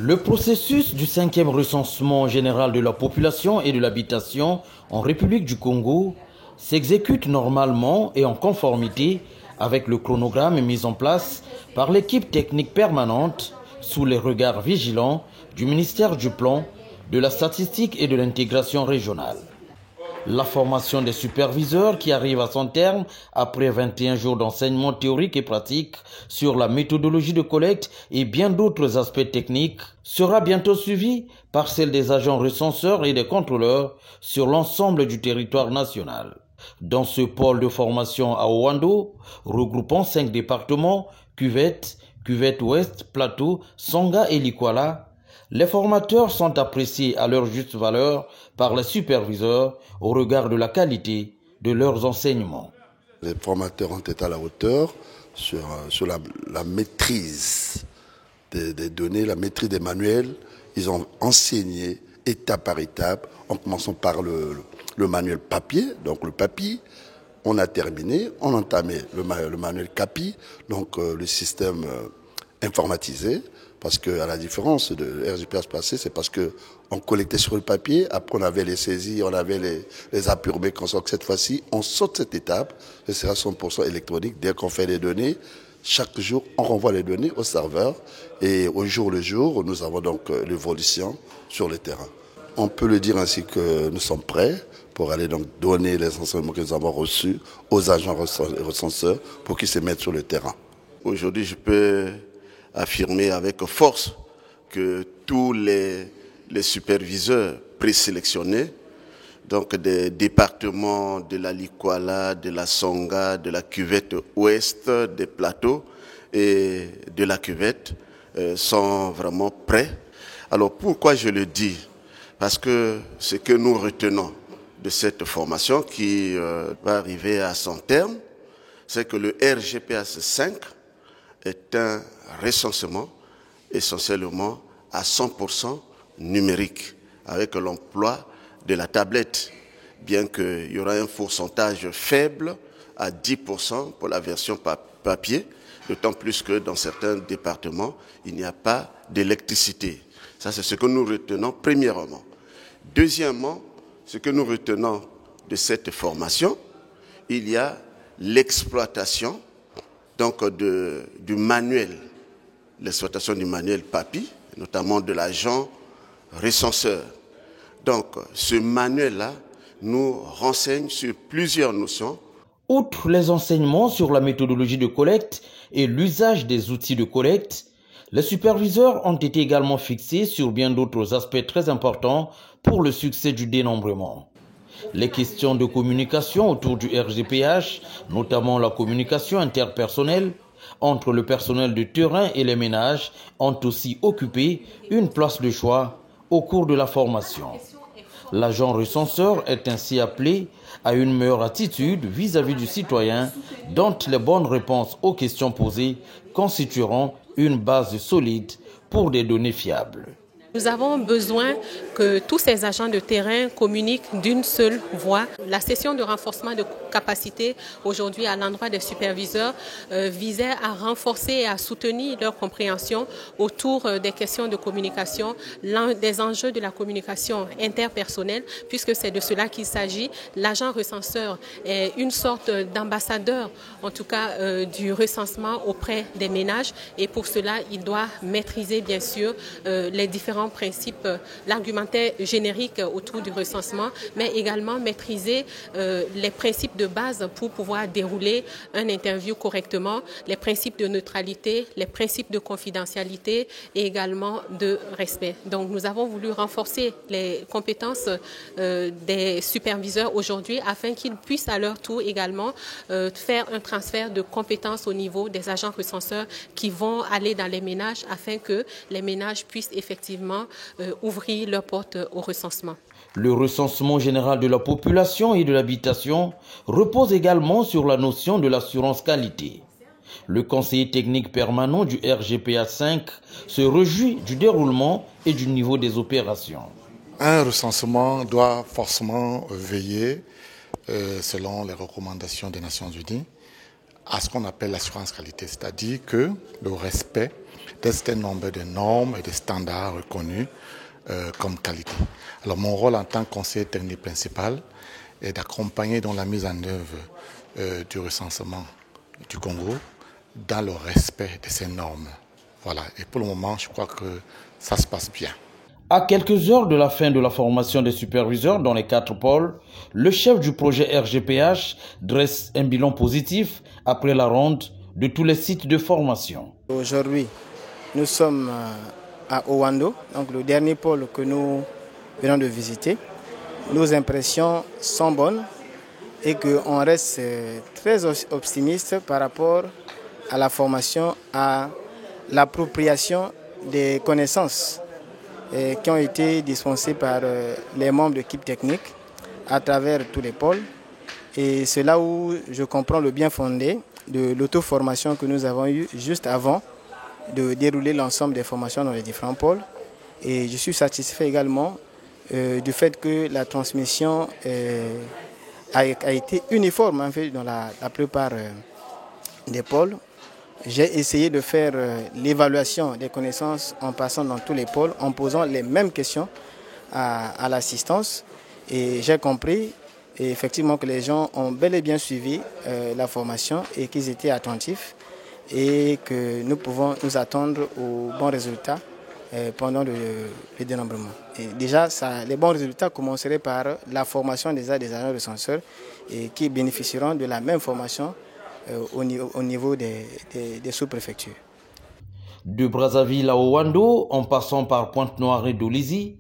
Le processus du 5e recensement général de la population et de l'habitation en République du Congo s'exécute normalement et en conformité avec le chronogramme mis en place par l'équipe technique permanente sous les regards vigilants du ministère du Plan, de la Statistique et de l'Intégration régionale. La formation des superviseurs qui arrive à son terme après 21 jours d'enseignement théorique et pratique sur la méthodologie de collecte et bien d'autres aspects techniques sera bientôt suivie par celle des agents recenseurs et des contrôleurs sur l'ensemble du territoire national. Dans ce pôle de formation à Ouando, regroupant 5 départements, Cuvette, Cuvette Ouest, Plateau, Songa et Likwala, les formateurs sont appréciés à leur juste valeur par les superviseurs au regard de la qualité de leurs enseignements. Les formateurs ont été à la hauteur sur la maîtrise des données, la maîtrise des manuels. Ils ont enseigné étape par étape, en commençant par le manuel papier. Donc le papier, on a terminé, on a entamé le manuel CAPI, donc le système informatisé. Parce qu'à la différence de RGPH passé, c'est parce qu'on collectait sur le papier, après on avait les saisies, on avait les apurements, cette fois-ci, on saute cette étape, ce sera 100% électronique. Dès qu'on fait les données, chaque jour, on renvoie les données au serveur et au jour le jour, nous avons donc l'évolution sur le terrain. On peut le dire ainsi que nous sommes prêts pour aller donc donner les enseignements que nous avons reçus aux agents recenseurs pour qu'ils se mettent sur le terrain. Aujourd'hui, je peux affirmer avec force que tous les superviseurs présélectionnés, donc des départements de la Likwala, de la Songa, de la Cuvette Ouest, des Plateaux et de la Cuvette, sont vraiment prêts. Alors pourquoi je le dis? Parce que ce que nous retenons de cette formation qui va arriver à son terme, c'est que le RGPH 5 est un recensement essentiellement à 100% numérique, avec l'emploi de la tablette, bien qu'il y aura un pourcentage faible à 10% pour la version papier, d'autant plus que dans certains départements, il n'y a pas d'électricité. Ça, c'est ce que nous retenons premièrement. Deuxièmement, ce que nous retenons de cette formation, il y a l'exploitation donc du manuel, l'exploitation du manuel PAPI, notamment de l'agent recenseur. Donc ce manuel-là nous renseigne sur plusieurs notions. Outre les enseignements sur la méthodologie de collecte et l'usage des outils de collecte, les superviseurs ont été également fixés sur bien d'autres aspects très importants pour le succès du dénombrement. Les questions de communication autour du RGPH, notamment la communication interpersonnelle entre le personnel de terrain et les ménages, ont aussi occupé une place de choix au cours de la formation. L'agent recenseur est ainsi appelé à une meilleure attitude vis-à-vis du citoyen, dont les bonnes réponses aux questions posées constitueront une base solide pour des données fiables. Nous avons besoin que tous ces agents de terrain communiquent d'une seule voix. La session de renforcement de capacité aujourd'hui à l'endroit des superviseurs visait à renforcer et à soutenir leur compréhension autour des questions de communication, des enjeux de la communication interpersonnelle, puisque c'est de cela qu'il s'agit. L'agent recenseur est une sorte d'ambassadeur, en tout cas du recensement auprès des ménages, et pour cela, il doit maîtriser bien sûr les différents principes, l'argumentaire générique autour du recensement, mais également maîtriser les principes de base pour pouvoir dérouler un interview correctement, les principes de neutralité, les principes de confidentialité et également de respect. Donc nous avons voulu renforcer les compétences des superviseurs aujourd'hui afin qu'ils puissent à leur tour également faire un transfert de compétences au niveau des agents recenseurs qui vont aller dans les ménages afin que les ménages puissent effectivement ouvrir leurs portes au recensement. Le recensement général de la population et de l'habitation repose également sur la notion de l'assurance qualité. Le conseiller technique permanent du RGPH 5 se réjouit du déroulement et du niveau des opérations. Un recensement doit forcément veiller, selon les recommandations des Nations Unies, à ce qu'on appelle l'assurance qualité, c'est-à-dire que le respect certain nombre de normes et de standards reconnus comme qualité. Alors mon rôle en tant que conseiller technique principal est d'accompagner dans la mise en œuvre du recensement du Congo dans le respect de ces normes. Voilà. Et pour le moment, je crois que ça se passe bien. À quelques heures de la fin de la formation des superviseurs dans les 4 pôles, le chef du projet RGPH dresse un bilan positif après la ronde de tous les sites de formation. Aujourd'hui, nous sommes à Owando, donc le dernier pôle que nous venons de visiter. Nos impressions sont bonnes et qu'on reste très optimiste par rapport à la formation, à l'appropriation des connaissances qui ont été dispensées par les membres de l'équipe technique à travers tous les pôles. Et c'est là où je comprends le bien fondé de l'auto-formation que nous avons eue juste avant de dérouler l'ensemble des formations dans les différents pôles. Et je suis satisfait également du fait que la transmission a été uniforme en fait, dans la plupart des pôles. J'ai essayé de faire l'évaluation des connaissances en passant dans tous les pôles, en posant les mêmes questions à l'assistance. Et j'ai compris effectivement que les gens ont bel et bien suivi la formation et qu'ils étaient attentifs et que nous pouvons nous attendre aux bons résultats pendant le dénombrement. Et déjà, les bons résultats commenceraient par la formation des agents recenseurs et qui bénéficieront de la même formation au niveau des sous-préfectures. De Brazzaville à Owando, en passant par Pointe-Noire et Dolisie,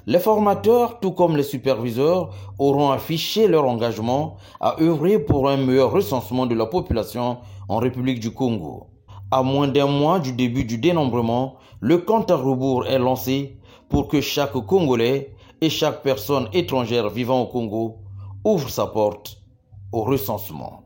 les formateurs, tout comme les superviseurs, auront affiché leur engagement à œuvrer pour un meilleur recensement de la population en République du Congo. À moins d'un mois du début du dénombrement, le compte à rebours est lancé pour que chaque Congolais et chaque personne étrangère vivant au Congo ouvre sa porte au recensement.